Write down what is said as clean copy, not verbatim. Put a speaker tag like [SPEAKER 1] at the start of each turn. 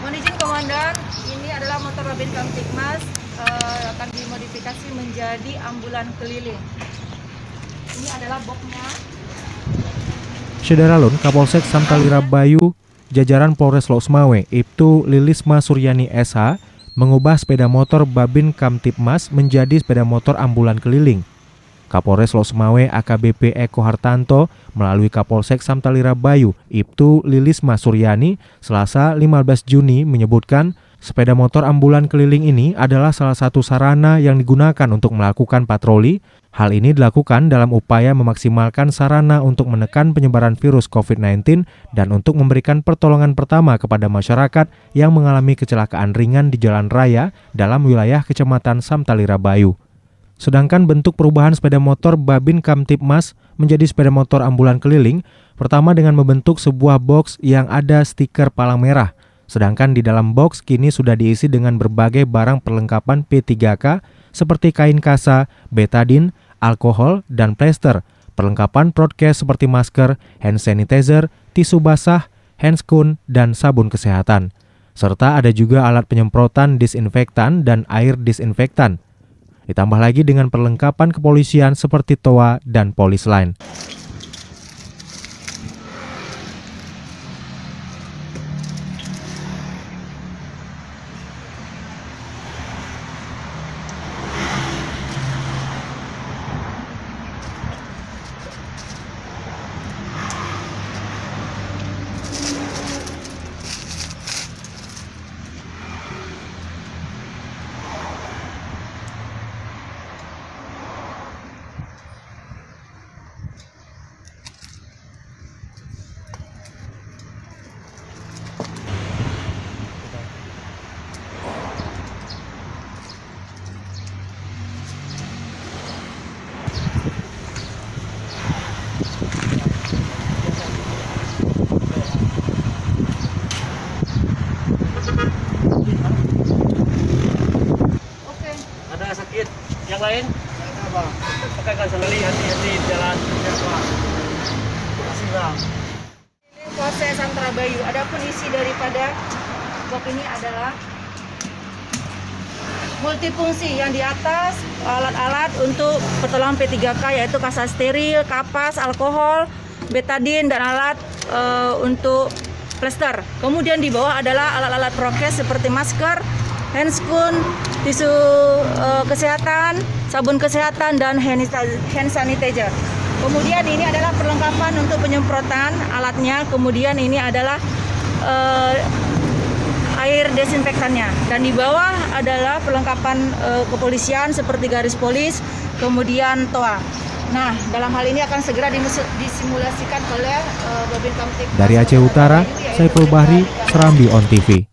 [SPEAKER 1] Mohon izin Komandan, ini adalah motor Babin Kamtibmas akan dimodifikasi menjadi ambulan keliling. Ini adalah boxnya.
[SPEAKER 2] Syederalun Kapolsek Samtalira Bayu, jajaran Polres Losmawe, Ibtu Lilisma Suryani SH, mengubah sepeda motor Babin Kamtibmas menjadi sepeda motor ambulan keliling. Kapolres Losmawe AKBP Eko Hartanto melalui Kapolsek Samtalira Bayu, Ibtu Lilisma Suryani, Selasa 15 Juni menyebutkan sepeda motor ambulan keliling ini adalah salah satu sarana yang digunakan untuk melakukan patroli. Hal ini dilakukan dalam upaya memaksimalkan sarana untuk menekan penyebaran virus COVID-19 dan untuk memberikan pertolongan pertama kepada masyarakat yang mengalami kecelakaan ringan di jalan raya dalam wilayah Kecamatan Samtalira Bayu. Sedangkan bentuk perubahan sepeda motor Babin Kamtibmas menjadi sepeda motor ambulan keliling, pertama dengan membentuk sebuah box yang ada stiker palang merah. Sedangkan di dalam box kini sudah diisi dengan berbagai barang perlengkapan P3K seperti kain kasa, betadin, alkohol, dan plester, perlengkapan prokes seperti masker, hand sanitizer, tisu basah, handscoon, dan sabun kesehatan. Serta ada juga alat penyemprotan disinfektan dan air disinfektan. Ditambah lagi dengan perlengkapan kepolisian seperti toa dan polis lain.
[SPEAKER 3] Ada sakit yang lain? Apa? Pakai kan sekali hati-hati jalan. Masih bang.
[SPEAKER 1] Ini Polsek Samtalira Bayu. Adapun isi daripada box ini adalah multifungsi yang di atas alat-alat untuk pertolongan P3K yaitu kasa steril, kapas, alkohol, betadin, dan alat untuk plester. Kemudian di bawah adalah alat-alat prokes seperti masker, handscoon, tisu kesehatan, sabun kesehatan, dan hand sanitizer. Kemudian ini adalah perlengkapan untuk penyemprotan alatnya. Kemudian ini adalah air desinfektannya. Dan di bawah adalah perlengkapan kepolisian seperti garis polis, kemudian toa. Nah, dalam hal ini akan segera disimulasikan oleh Babin Kamtibmas.
[SPEAKER 2] Dari Aceh Utara, Saiful Bahri, Serambi On TV.